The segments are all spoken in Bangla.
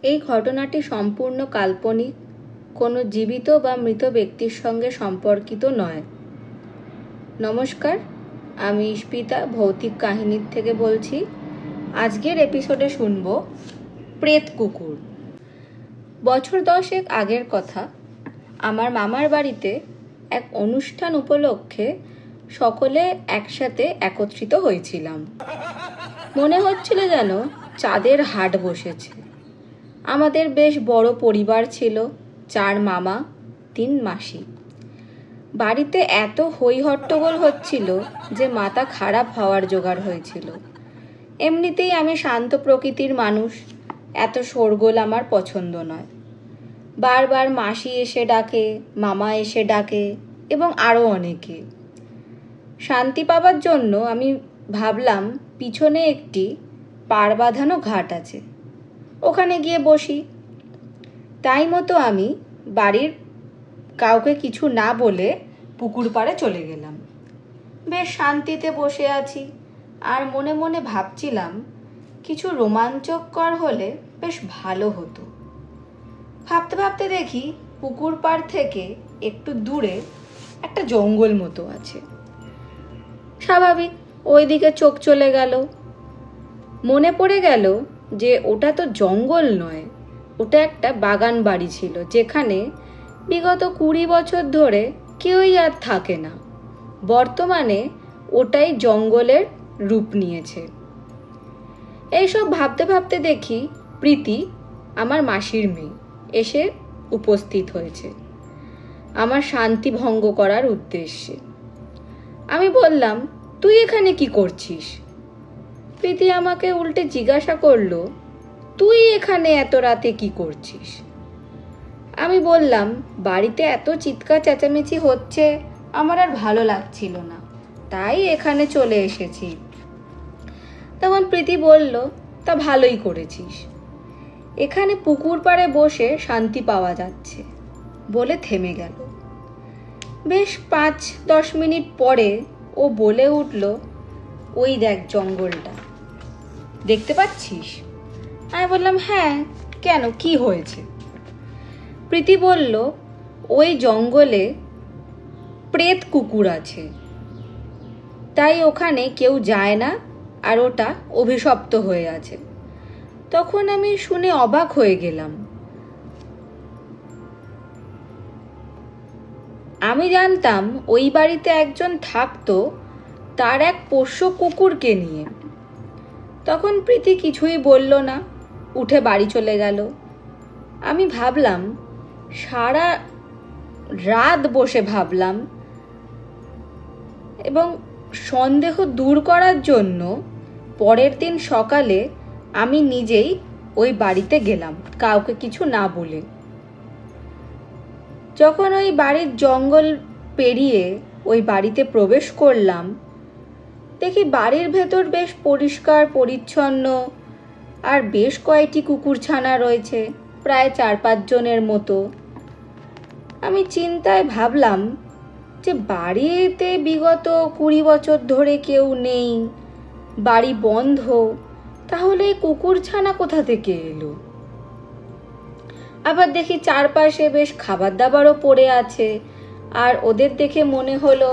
এই ঘটনাটি সম্পূর্ণ কাল্পনিক, কোনো জীবিত বা মৃত ব্যক্তির সঙ্গে সম্পর্কিত নয়। নমস্কার, আমি ইস্পিতা ভৌতিক কাহিনীর থেকে বলছি। আজকের এপিসোডে শুনব প্রেত কুকুর। বছর 10 আগের কথা। আমার মামার বাড়িতে এক অনুষ্ঠান উপলক্ষে সকলে একসাথে একত্রিত হয়েছিলাম। মনে হচ্ছিল যেন চাঁদের হাট বসেছে। আমাদের বেশ বড় পরিবার ছিল, 4 মামা 3 মাসি। বাড়িতে এত হই হট্টগোল হচ্ছিল যে মাথা খারাপ হওয়ার জোগাড় হয়েছিল। এমনিতেই আমি শান্ত প্রকৃতির মানুষ, এত শোরগোল আমার পছন্দ নয়। বারবার মাসি এসে ডাকে, মামা এসে ডাকে এবং আরও অনেকে। শান্তি পাবার জন্য আমি ভাবলাম পিছনে একটি পাড় বাঁধানো ঘাট আছে, ওখানে গিয়ে বসি। তাই মতো আমি বাড়ির কাউকে কিছু না বলে পুকুর পাড়ে চলে গেলাম। বেশ শান্তিতে বসে আছি আর মনে মনে ভাবছিলাম কিছু রোমাঞ্চকর হলে বেশ ভালো হতো। ভাবতে ভাবতে দেখি পুকুর পাড় থেকে একটু দূরে একটা জঙ্গল মতো আছে। স্বাভাবিক ওইদিকে চোখ চলে গেল। মনে পড়ে গেল যে ওটা তো জঙ্গল নয়, ওটা একটা বাগান বাড়ি ছিল, যেখানে বিগত 20 বছর ধরে কেউই আর থাকে না। বর্তমানে ওটাই জঙ্গলের রূপ নিয়েছে। এইসব ভাবতে ভাবতে দেখি প্রীতি, আমার মাসির মেয়ে, এসে উপস্থিত হয়েছে আমার শান্তি ভঙ্গ করার উদ্দেশ্যে। আমি বললাম, তুই এখানে কি করছিস? প্রীতি আমাকে উল্টে জিজ্ঞাসা করলো, তুই এখানে এত রাতে কি করছিস? আমি বললাম, বাড়িতে এত চিৎকার চেঁচামেচি হচ্ছে, আমার আর ভালো লাগছিল না, তাই এখানে চলে এসেছি। তখন প্রীতি বলল, তা ভালোই করেছিস, এখানে পুকুর পাড়ে বসে শান্তি পাওয়া যাচ্ছে, বলে থেমে গেল। বেশ 5-10 মিনিট পরে ও বলে উঠল, ওই দেখ জঙ্গলটা, দেখতে পাচ্ছিস? আমি বললাম, হ্যাঁ, কেন, কি হয়েছে? প্রীতি বলল, ওই জঙ্গলে প্রেত কুকুর আছে, তাই ওখানে কেউ যায় না, আর ওটা অভিশপ্ত হয়ে আছে। তখন আমি শুনে অবাক হয়ে গেলাম। আমি জানতাম ওই বাড়িতে একজন থাকতো, তার এক পোষ্য কুকুরকে নিয়ে। তখন প্রীতি কিছুই বলল না, উঠে বাড়ি চলে গেল। আমি ভাবলাম, সারা রাত বসে ভাবলাম, এবং সন্দেহ দূর করার জন্য পরের দিন সকালে আমি নিজেই ওই বাড়িতে গেলাম, কাউকে কিছু না বলে। যখন ওই বাড়ির জঙ্গল পেরিয়ে ওই বাড়িতে প্রবেশ করলাম, দেখি বাড়ির ভেতর বেশ পরিষ্কার পরিচ্ছন্ন, আর বেশ কয়েকটি কুকুরছানা রয়েছে, প্রায় 4-5 জনের মতো। আমি চিন্তায় ভাবলাম যে বাড়িতে বিগত 20 বছর ধরে কেউ নেই, বাড়ি বন্ধ, তাহলে কুকুরছানা কোথা থেকে এলো? আবার দেখি চারপাশে বেশ খাবার দাবারও পড়ে আছে, আর ওদের দেখে মনে হলো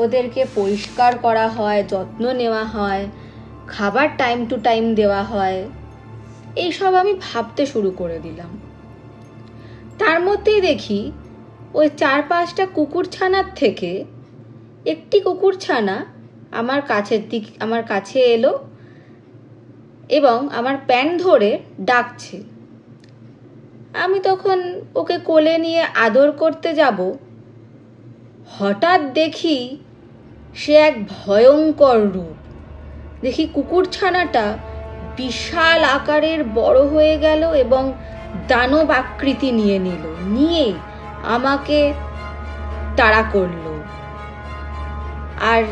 ওদেরকে পরিষ্কার করা হয়, যত্ন নেওয়া হয়, খাবার টাইম টু টাইম দেওয়া হয়। এইসব আমি ভাবতে শুরু করে দিলাম। তার মধ্যেই দেখি ওই 4-5টা কুকুরছানার থেকে একটি কুকুরছানা আমার কাছে এলো এবং আমার প্যান্ট ধরে ডাকছে। আমি তখন ওকে কোলে নিয়ে আদর করতে যাব, হঠাৎ দেখি সে এক ভয়ঙ্কর রূপ। দেখি কুকুরছানাটা বিশাল আকারের বড় হয়ে গেল এবং দানব আকৃতি নিয়ে আমাকে তাড়া করলো। আর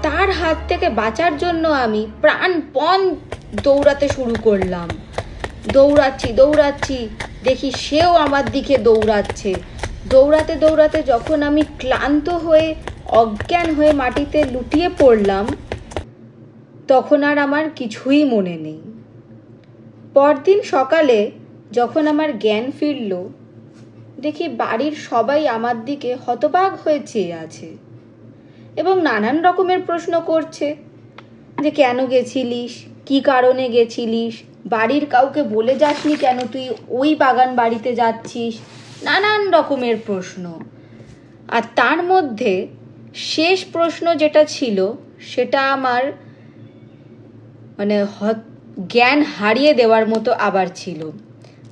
তার হাত থেকে বাঁচার জন্য আমি প্রাণপণ দৌড়াতে শুরু করলাম। দৌড়াচ্ছি, দেখি সেও আমার দিকে দৌড়াচ্ছে। দৌড়াতে দৌড়াতে যখন আমি ক্লান্ত হয়ে অজ্ঞান হয়ে মাটিতে লুটিয়ে পড়লাম, তখন আর আমার কিছুই মনে নেই। পরদিন সকালে যখন আমার জ্ঞান ফিরল, দেখি বাড়ির সবাই আমার দিকে হতবাক হয়ে চেয়ে আছে এবং নানান রকমের প্রশ্ন করছে যে কেন গেছিলিস, কি কারণে গেছিলিস, বাড়ির কাউকে বলে যাসনি কেন তুই ওই বাগান বাড়িতে যাচ্ছিস, নানান রকমের প্রশ্ন। আর তার মধ্যে শেষ প্রশ্ন যেটা ছিল সেটা আমার জ্ঞান হারিয়ে দেওয়ার মতো আবার ছিল।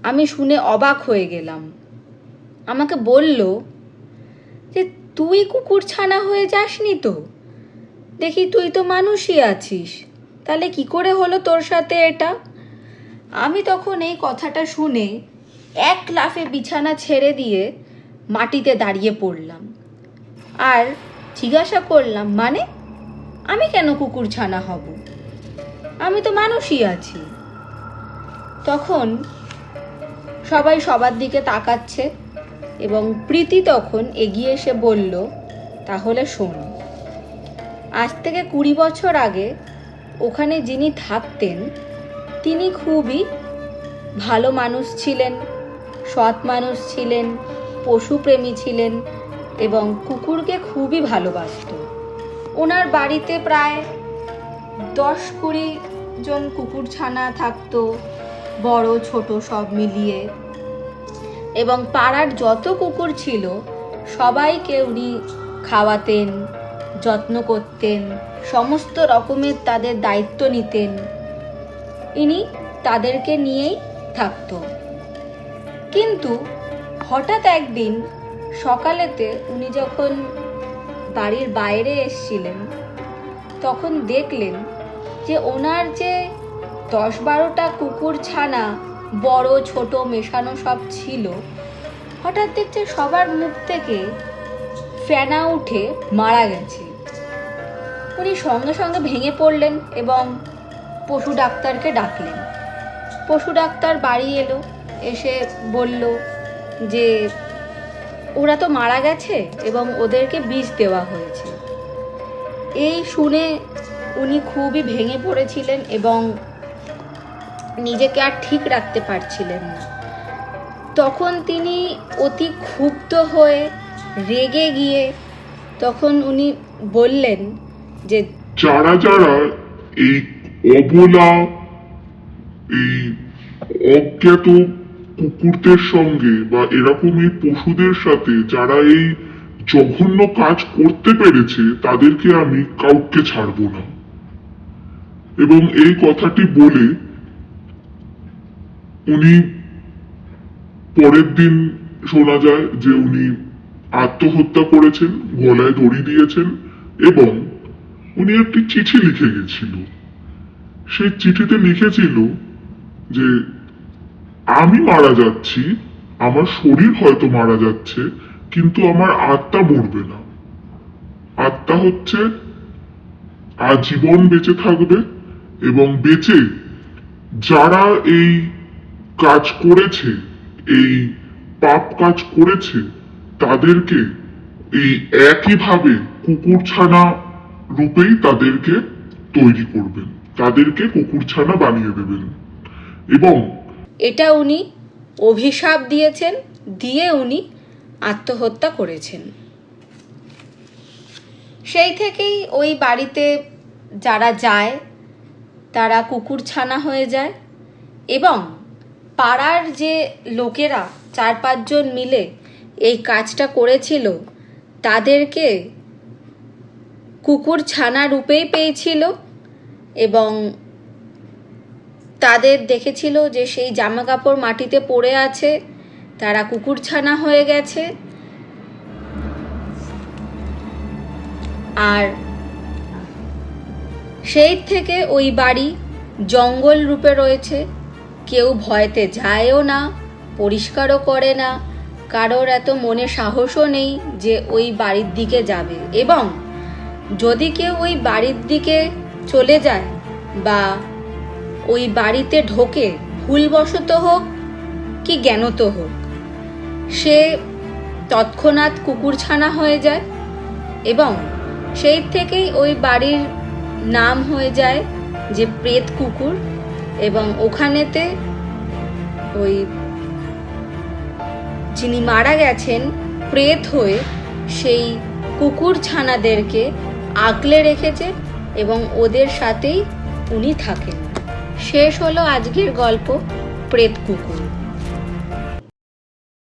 আমি শুনে অবাক হয়ে গেলাম। আমাকে বলল যে তুই কুকুর ছানা হয়ে যাসনি তো, দেখি তুই তো মানুষই আছিস, তাহলে কি করে হলো তোর সাথে এটা? আমি তখন এই কথাটা শুনে এক লাফে বিছানা ছেড়ে দিয়ে মাটিতে দাঁড়িয়ে পড়লাম আর জিজ্ঞাসা করলাম, মানে আমি কেন কুকুর ছানা হব? আমি তো মানুষই আছি। তখন সবাই সবার দিকে তাকাচ্ছে এবং প্রীতি তখন এগিয়ে এসে বলল, তাহলে শোন, আজ থেকে 20 বছর আগে ওখানে যিনি থাকতেন তিনি খুবই ভালো মানুষ ছিলেন, সৎ মানুষ ছিলেন, পশুপ্রেমী ছিলেন এবং কুকুরকে খুবই ভালোবাসত। ওনার বাড়িতে প্রায় 10-20 জন কুকুর ছানা থাকতো, বড় ছোট সব মিলিয়ে, এবং পাড়ার যত কুকুর ছিল সবাইকে উনি খাওয়াতেন, যত্ন করতেন, সমস্ত রকমের তাদের দায়িত্ব নিতেন। ইনি তাদেরকে নিয়েই থাকত। কিন্তু হঠাৎ একদিন সকালেতে উনি যখন বাড়ির বাইরে এসেছিলেন তখন দেখলেন যে ওনার যে 10-12টা কুকুর ছানা বড় ছোট মেশানো সব ছিল, হঠাৎ দেখছে সবার মুখ থেকে ফেনা উঠে মারা গেছে। উনি সঙ্গে সঙ্গে ভেঙে পড়লেন এবং পশু ডাক্তারকে ডাকলেন। পশু ডাক্তার বাড়ি এলো, এসে বলল যে ওরা তো মারা গেছে এবং ওদেরকে বিষ দেওয়া হয়েছে। এই শুনে উনি খুবই ভেঙে পড়েছিলেন এবং নিজেকে আর ঠিক রাখতে পারছিলেন না। তখন তিনি অতি ক্ষুব্ধ হয়ে রেগে গিয়ে তখন উনি বললেন যে যারা যারা এই অবলা এই অজ্ঞাত কুকুরদের সঙ্গে বা এরকমই পশুদের সাথে যারা এই জঘন্য কাজ করতে পেরেছে তাদেরকে আমি কাউকে ছাড়বো না। এবং এই কথাটি বলে উনি পরের দিন শোনা যায় যে উনি আত্মহত্যা করেছেন, গলায় দড়ি দিয়েছেন এবং উনি একটি চিঠি লিখে গেছিল। সেই চিঠিতে লিখেছিল যে আমি মারা যাচ্ছি, আমার শরীর হয়তো মারা যাচ্ছে, কিন্তু আমার আত্মা মরবে না। আত্মা হচ্ছে আজীবন বেঁচে থাকবে এবং বেঁচে যারা এই কাজ করেছে, এই পাপ কাজ করেছে, তাদেরকে এই একইভাবে কুকুরছানা রূপেই তাদেরকে তৈরি করবেন, তাদেরকে কুকুরছানা বানিয়ে দেবেন। এবং এটা উনি অভিশাপ দিয়েছেন, দিয়ে উনি আত্মহত্যা করেছেন। সেই থেকেই ওই বাড়িতে যারা যায় তারা কুকুর ছানা হয়ে যায় এবং পাড়ার যে লোকেরা 4-5 জন মিলে এই কাজটা করেছিল তাদেরকে কুকুর ছানা রূপেই পেয়েছিল এবং তাদের দেখেছিল যে সেই জামা কাপড় মাটিতে পড়ে আছে, তারা কুকুর ছানা হয়ে গেছে। আর সেই থেকে ওই বাড়ি জঙ্গল রূপে রয়েছে, কেউ ভয়তে যায়ও না, পরিষ্কারও করে না, কারোর এত মনে সাহসও নেই যে ওই বাড়ির দিকে যাবে। এবং যদি কেউ ওই বাড়ির দিকে চলে যায় বা ওই বাড়িতে ঢোকে, ভুলবশত হোক কি জ্ঞানত হোক, সে তৎক্ষণাৎ কুকুরছানা হয়ে যায় এবং সেই থেকেই ওই বাড়ির নাম হয়ে যায় যে প্রেত কুকুর। এবং ওখানেতে ওই যিনি মারা গেছেন প্রেত হয়ে সেই কুকুর ছানাদেরকে আগলে রেখেছে এবং ওদের সাথেই উনি থাকেন। শেষ হলো আজকের গল্প প্রেত কুকুর।